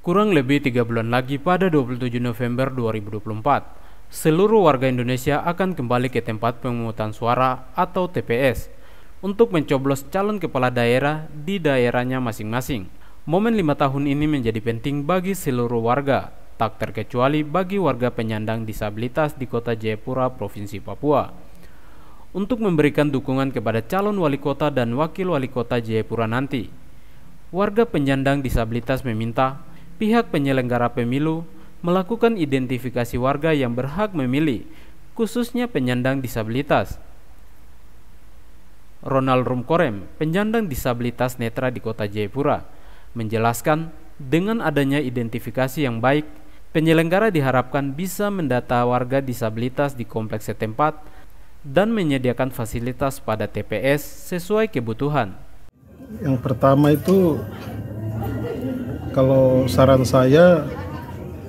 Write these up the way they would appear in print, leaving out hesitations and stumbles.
Kurang lebih 3 bulan lagi pada 27 November 2024, seluruh warga Indonesia akan kembali ke tempat pemungutan suara atau TPS untuk mencoblos calon kepala daerah di daerahnya masing-masing. Momen 5 tahun ini menjadi penting bagi seluruh warga, tak terkecuali bagi warga penyandang disabilitas di Kota Jayapura, Provinsi Papua. Untuk memberikan dukungan kepada calon wali kota dan wakil wali kota Jayapura nanti, warga penyandang disabilitas meminta pihak penyelenggara pemilu melakukan identifikasi warga yang berhak memilih, khususnya penyandang disabilitas. Ronald Rumkorem, penyandang disabilitas netra di Kota Jayapura, menjelaskan dengan adanya identifikasi yang baik, penyelenggara diharapkan bisa mendata warga disabilitas di kompleks setempat dan menyediakan fasilitas pada TPS sesuai kebutuhan. Yang pertama itu, kalau saran saya,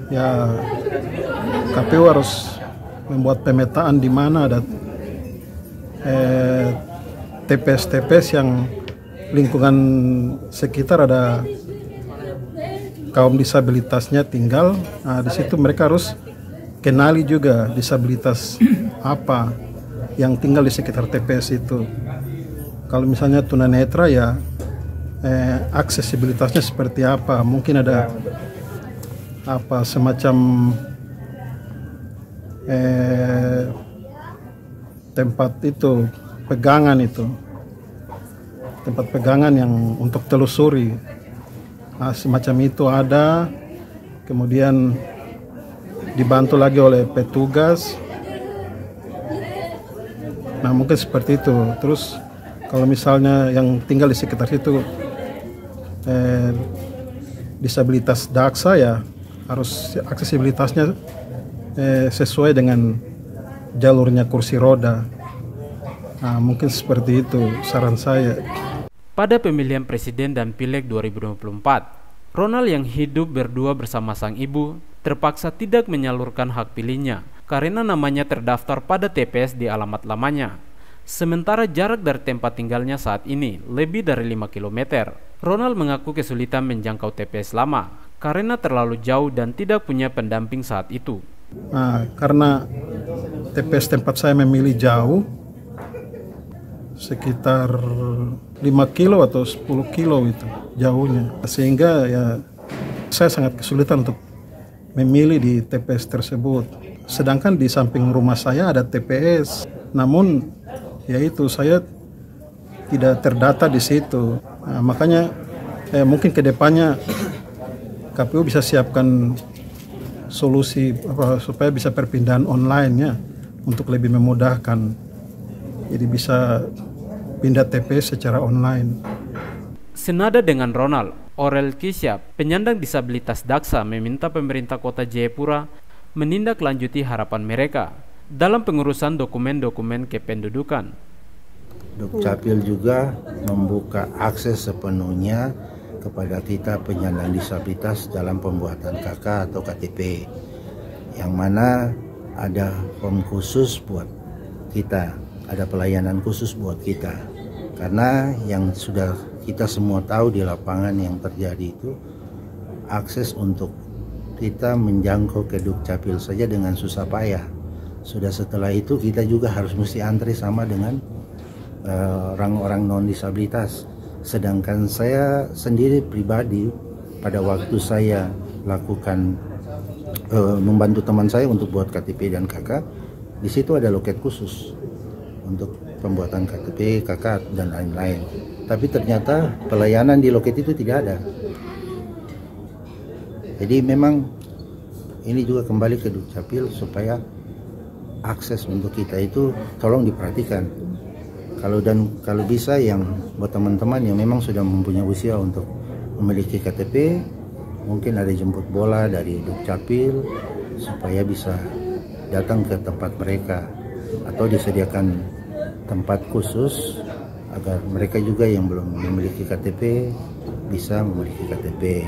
ya KPU harus membuat pemetaan di mana ada TPS-TPS yang lingkungan sekitar ada kaum disabilitasnya tinggal. Nah, di situ mereka harus kenali juga disabilitas apa yang tinggal di sekitar TPS itu. Kalau misalnya tunanetra, ya aksesibilitasnya seperti apa? Mungkin ada apa semacam tempat itu pegangan tempat pegangan yang untuk telusuri. Nah, semacam itu ada, kemudian dibantu lagi oleh petugas. Nah, mungkin seperti itu. Terus kalau misalnya yang tinggal di sekitar situ disabilitas daksa, ya harus aksesibilitasnya sesuai dengan jalurnya kursi roda. Nah, mungkin seperti itu saran saya. Pada pemilihan presiden dan pileg 2024, Ronald yang hidup berdua bersama sang ibu terpaksa tidak menyalurkan hak pilihnya karena namanya terdaftar pada TPS di alamat lamanya. Sementara jarak dari tempat tinggalnya saat ini lebih dari 5 km. Ronald mengaku kesulitan menjangkau TPS lama karena terlalu jauh dan tidak punya pendamping saat itu. Nah, karena TPS tempat saya memilih jauh, sekitar 5 kilo atau 10 kilo itu jauhnya. Sehingga ya saya sangat kesulitan untuk memilih di TPS tersebut. Sedangkan di samping rumah saya ada TPS, namun yaitu saya tidak terdata di situ. Nah, makanya mungkin ke depannya KPU bisa siapkan solusi supaya bisa perpindahan online ya, untuk lebih memudahkan. Jadi bisa pindah TPS secara online. Senada dengan Ronald, Aurel Kisyap, penyandang disabilitas daksa, meminta pemerintah Kota Jayapura menindaklanjuti harapan mereka dalam pengurusan dokumen-dokumen kependudukan. Dukcapil juga membuka akses sepenuhnya kepada kita penyandang disabilitas dalam pembuatan KK atau KTP, yang mana ada form khusus buat kita, ada pelayanan khusus buat kita. Karena yang sudah kita semua tahu di lapangan yang terjadi itu, akses untuk kita menjangkau ke Dukcapil saja dengan susah payah. Sudah setelah itu kita juga harus mesti antri sama dengan orang-orang non-disabilitas. Sedangkan saya sendiri pribadi, pada waktu saya lakukan membantu teman saya untuk buat KTP dan KK, di situ ada loket khusus untuk pembuatan KTP, KK, dan lain-lain. Tapi ternyata pelayanan di loket itu tidak ada. Jadi memang ini juga kembali ke Dukcapil supaya akses untuk kita itu tolong diperhatikan. Kalau bisa yang buat teman-teman yang memang sudah mempunyai usia untuk memiliki KTP, mungkin ada jemput bola dari Dukcapil supaya bisa datang ke tempat mereka, atau disediakan tempat khusus agar mereka juga yang belum memiliki KTP bisa memiliki KTP.